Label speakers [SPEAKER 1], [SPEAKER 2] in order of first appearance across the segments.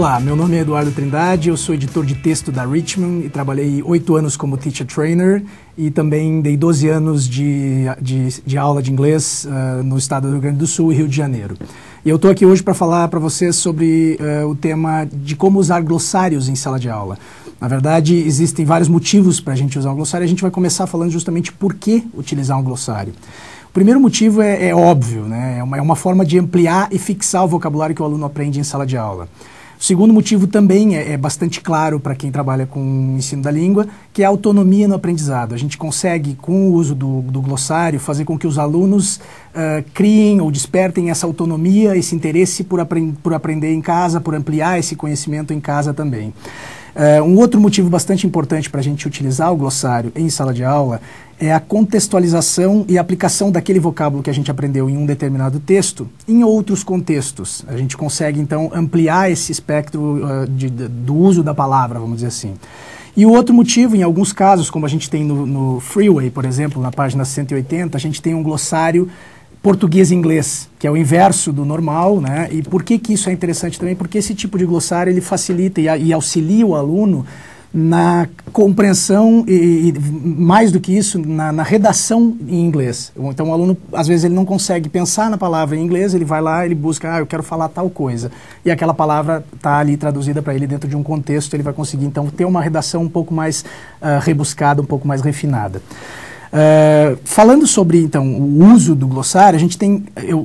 [SPEAKER 1] Olá, meu nome é Eduardo Trindade, eu sou editor de texto da Richmond e trabalhei 8 anos como teacher trainer e também dei 12 anos de aula de inglês no estado do Rio Grande do Sul e Rio de Janeiro. E eu estou aqui hoje para falar para vocês sobre o tema de como usar glossários em sala de aula. Na verdade, existem vários motivos para a gente usar um glossário e a gente vai começar falando justamente por que utilizar um glossário. O primeiro motivo é óbvio, né? É uma forma de ampliar e fixar o vocabulário que o aluno aprende em sala de aula. O segundo motivo também é bastante claro para quem trabalha com o ensino da língua, que é a autonomia no aprendizado. A gente consegue, com o uso do glossário, fazer com que os alunos criem ou despertem essa autonomia, esse interesse por aprender em casa, por ampliar esse conhecimento em casa também. Um outro motivo bastante importante para a gente utilizar o glossário em sala de aula é a contextualização e aplicação daquele vocábulo que a gente aprendeu em um determinado texto em outros contextos. A gente consegue, então, ampliar esse espectro do uso da palavra, vamos dizer assim. E o outro motivo, em alguns casos, como a gente tem no Freeway, por exemplo, na página 180, a gente tem um glossário português e inglês, que é o inverso do normal, né? E por que isso é interessante também? Porque esse tipo de glossário ele facilita e auxilia o aluno na compreensão e mais do que isso, na redação em inglês. Então o aluno, às vezes, ele não consegue pensar na palavra em inglês, ele vai lá, ele busca, eu quero falar tal coisa. E aquela palavra está ali traduzida para ele dentro de um contexto, ele vai conseguir, então, ter uma redação um pouco mais rebuscada, um pouco mais refinada. Falando sobre, então, o uso do glossário, a gente tem,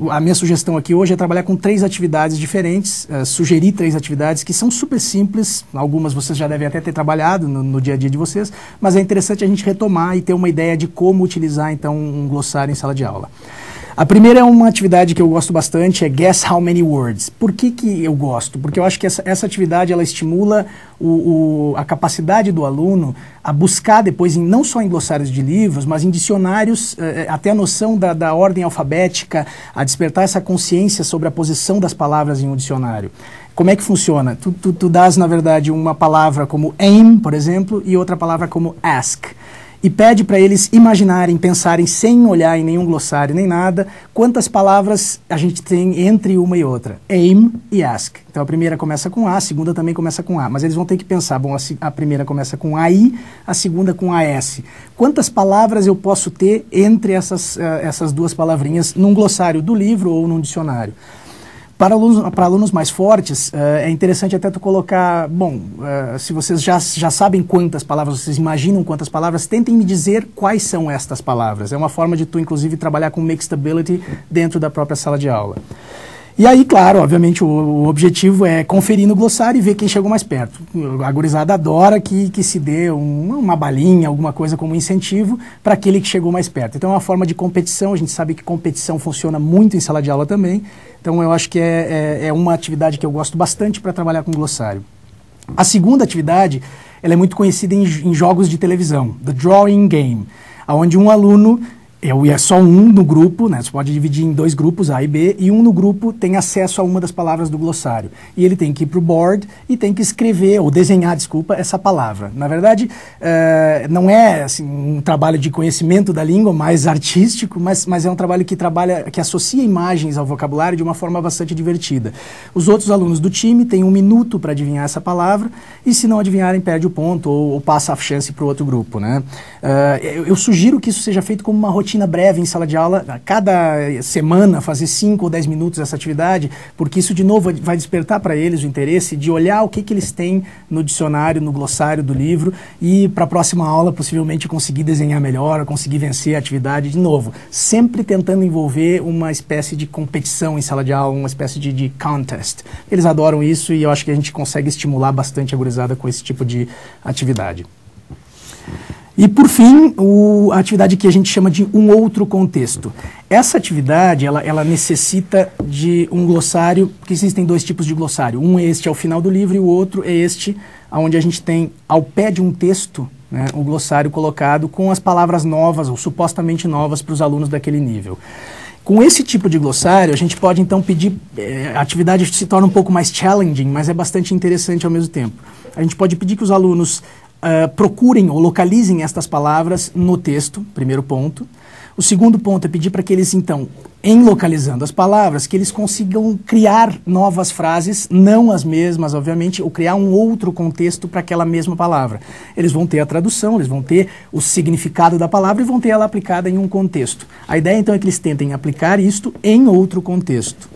[SPEAKER 1] a minha sugestão aqui hoje é trabalhar com 3 atividades diferentes, sugerir 3 atividades que são super simples, algumas vocês já devem até ter trabalhado no dia a dia de vocês, mas é interessante a gente retomar e ter uma ideia de como utilizar, então, um glossário em sala de aula. A primeira é uma atividade que eu gosto bastante, é Guess How Many Words. Por que eu gosto? Porque eu acho que essa atividade ela estimula a capacidade do aluno a buscar depois, não só em glossários de livros, mas em dicionários, até a noção da ordem alfabética, a despertar essa consciência sobre a posição das palavras em um dicionário. Como é que funciona? Tu dás, na verdade, uma palavra como aim, por exemplo, e outra palavra como ask. E pede para eles imaginarem, pensarem, sem olhar em nenhum glossário nem nada, quantas palavras a gente tem entre uma e outra. Aim e ask. Então a primeira começa com A, a segunda também começa com A. Mas eles vão ter que pensar, bom, a primeira começa com AI, a segunda com AS. Quantas palavras eu posso ter entre essas duas palavrinhas num glossário do livro ou num dicionário? Para alunos mais fortes, é interessante até tu colocar, bom, se vocês já sabem quantas palavras, vocês imaginam quantas palavras, tentem me dizer quais são estas palavras. É uma forma de tu, inclusive, trabalhar com mixed ability dentro da própria sala de aula. E aí, claro, obviamente, o objetivo é conferir no glossário e ver quem chegou mais perto. A gurizada adora que se dê uma balinha, alguma coisa como incentivo para aquele que chegou mais perto. Então é uma forma de competição, a gente sabe que competição funciona muito em sala de aula também. Então eu acho que é uma atividade que eu gosto bastante para trabalhar com glossário. A segunda atividade, ela é muito conhecida em jogos de televisão, The Drawing Game, onde um aluno... é só um no grupo, né? Você pode dividir em 2 grupos, A e B, e um no grupo tem acesso a uma das palavras do glossário. E ele tem que ir para o board e tem que escrever, ou desenhar, desculpa, essa palavra. Na verdade, não é assim, um trabalho de conhecimento da língua, mais artístico, mas é um trabalho que associa imagens ao vocabulário de uma forma bastante divertida. Os outros alunos do time têm 1 minuto para adivinhar essa palavra, e se não adivinharem, perde o ponto, ou passa a chance para o outro grupo, né? Eu sugiro que isso seja feito como uma rotina breve em sala de aula, a cada semana fazer 5 ou 10 minutos essa atividade, porque isso de novo vai despertar para eles o interesse de olhar o que eles têm no dicionário, no glossário do livro e para a próxima aula possivelmente conseguir desenhar melhor, conseguir vencer a atividade de novo, sempre tentando envolver uma espécie de competição em sala de aula, uma espécie de contest. Eles adoram isso e eu acho que a gente consegue estimular bastante a gurizada com esse tipo de atividade. E, por fim, a atividade que a gente chama de um outro contexto. Essa atividade, ela necessita de um glossário, porque existem 2 tipos de glossário. Um é este ao final do livro e o outro é este, onde a gente tem, ao pé de um texto, né, um glossário colocado com as palavras novas, ou supostamente novas, para os alunos daquele nível. Com esse tipo de glossário, a gente pode, então, pedir... a atividade se torna um pouco mais challenging, mas é bastante interessante ao mesmo tempo. A gente pode pedir que os alunos... procurem ou localizem estas palavras no texto, primeiro ponto. O segundo ponto é pedir para que eles, então, em localizando as palavras, que eles consigam criar novas frases, não as mesmas, obviamente, ou criar um outro contexto para aquela mesma palavra. Eles vão ter a tradução, eles vão ter o significado da palavra e vão ter ela aplicada em um contexto. A ideia, então, é que eles tentem aplicar isto em outro contexto.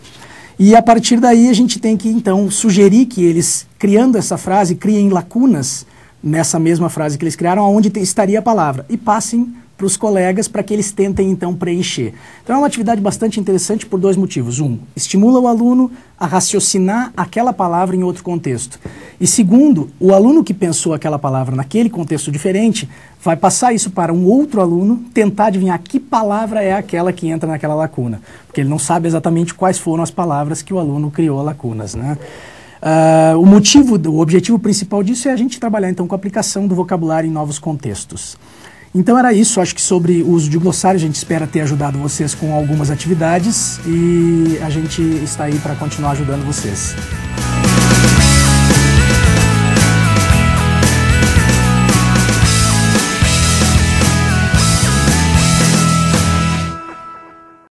[SPEAKER 1] E a partir daí a gente tem que, então, sugerir que eles, criando essa frase, criem lacunas nessa mesma frase que eles criaram, onde estaria a palavra, e passem para os colegas para que eles tentem, então, preencher. Então é uma atividade bastante interessante por dois motivos. Um, estimula o aluno a raciocinar aquela palavra em outro contexto. E segundo, o aluno que pensou aquela palavra naquele contexto diferente vai passar isso para um outro aluno, tentar adivinhar que palavra é aquela que entra naquela lacuna. Porque ele não sabe exatamente quais foram as palavras que o aluno criou lacunas, né? O objetivo principal disso é a gente trabalhar, então, com a aplicação do vocabulário em novos contextos. Então era isso, acho que sobre o uso de glossário, a gente espera ter ajudado vocês com algumas atividades e a gente está aí para continuar ajudando vocês.